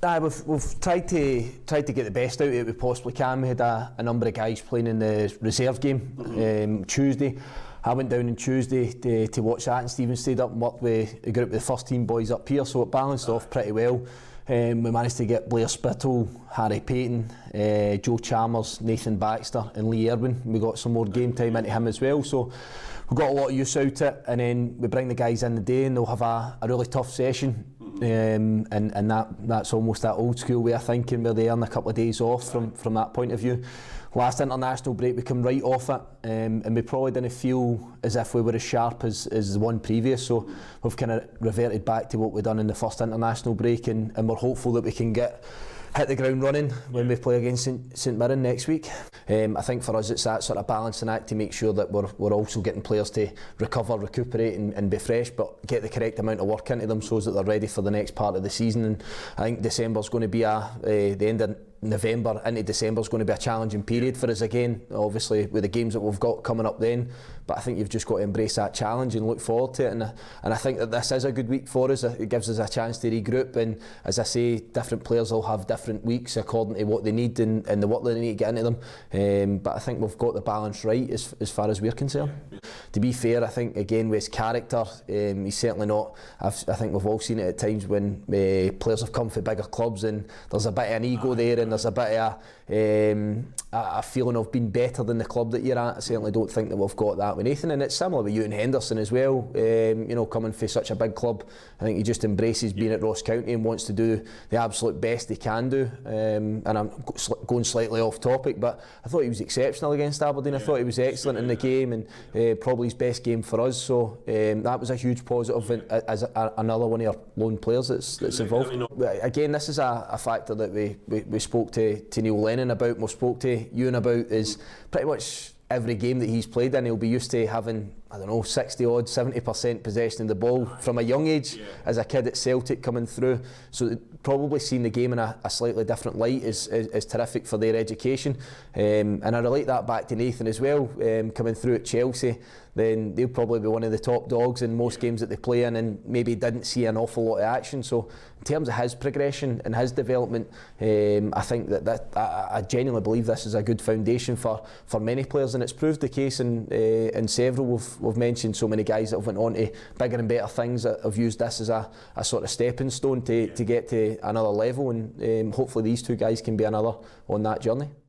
We've tried to get the best out of it we possibly can. We had a number of guys playing in the reserve game Tuesday. I went down on Tuesday to watch that, and Stephen stayed up and worked with a group of the first team boys up here, so it balanced off pretty well. We managed to get Blair Spittle, Harry Payton, Joe Chalmers, Nathan Baxter and Lee Irwin. We got some more game time into him as well, so we got a lot of use out of it. And then we bring the guys in the day and they'll have a really tough session. And that's almost that old school way of thinking, where they earn a couple of days off from that point of view. Last international break we come right off it, and we probably didn't feel as if we were as sharp as the one previous, so we've kind of reverted back to what we've done in the first international break, and we're hopeful that we can hit the ground running when we play against St Mirren next week. I think for us it's that sort of balancing act to make sure that we're also getting players to recover, recuperate and be fresh, but get the correct amount of work into them so that they're ready for the next part of the season. And I think December's going to be the end of November into December is going to be a challenging period for us again, obviously with the games that we've got coming up then, but I think you've just got to embrace that challenge and look forward to it, and I think that this is a good week for us. It gives us a chance to regroup, and as I say, different players will have different weeks according to what they need and the work that they need to get into them, but I think we've got the balance right as far as we're concerned. To be fair, I think again with his character, he's certainly not, I think we've all seen it at times when players have come from bigger clubs and there's a bit of an ego there, and there's a bit of a feeling of being better than the club that you're at. I certainly don't think that we've got that with Nathan, and it's similar with Ewan Henderson as well. Coming from such a big club, I think he just embraces being at Ross County and wants to do the absolute best he can do. And I'm going slightly off topic, but I thought he was exceptional against Aberdeen. I thought he was excellent in the game, and probably his best game for us. So that was a huge positive, as another one of our lone players that's involved. Again, this is a factor that we spoke to Neil Lennon about, and we spoke to Ewan about, is pretty much every game that he's played in, he'll be used to having, 60 odd, 70% possession of the ball from a young age, as a kid at Celtic coming through. So probably seeing the game in a slightly different light is terrific for their education. And I relate that back to Nathan as well, coming through at Chelsea. Then they'll probably be one of the top dogs in most games that they play in, and maybe didn't see an awful lot of action. So in terms of his progression and his development, I think that I genuinely believe this is a good foundation for many players, and it's proved the case in several. We've mentioned so many guys that have went on to bigger and better things, that have used this as a sort of stepping stone to get to another level, and hopefully these two guys can be another on that journey.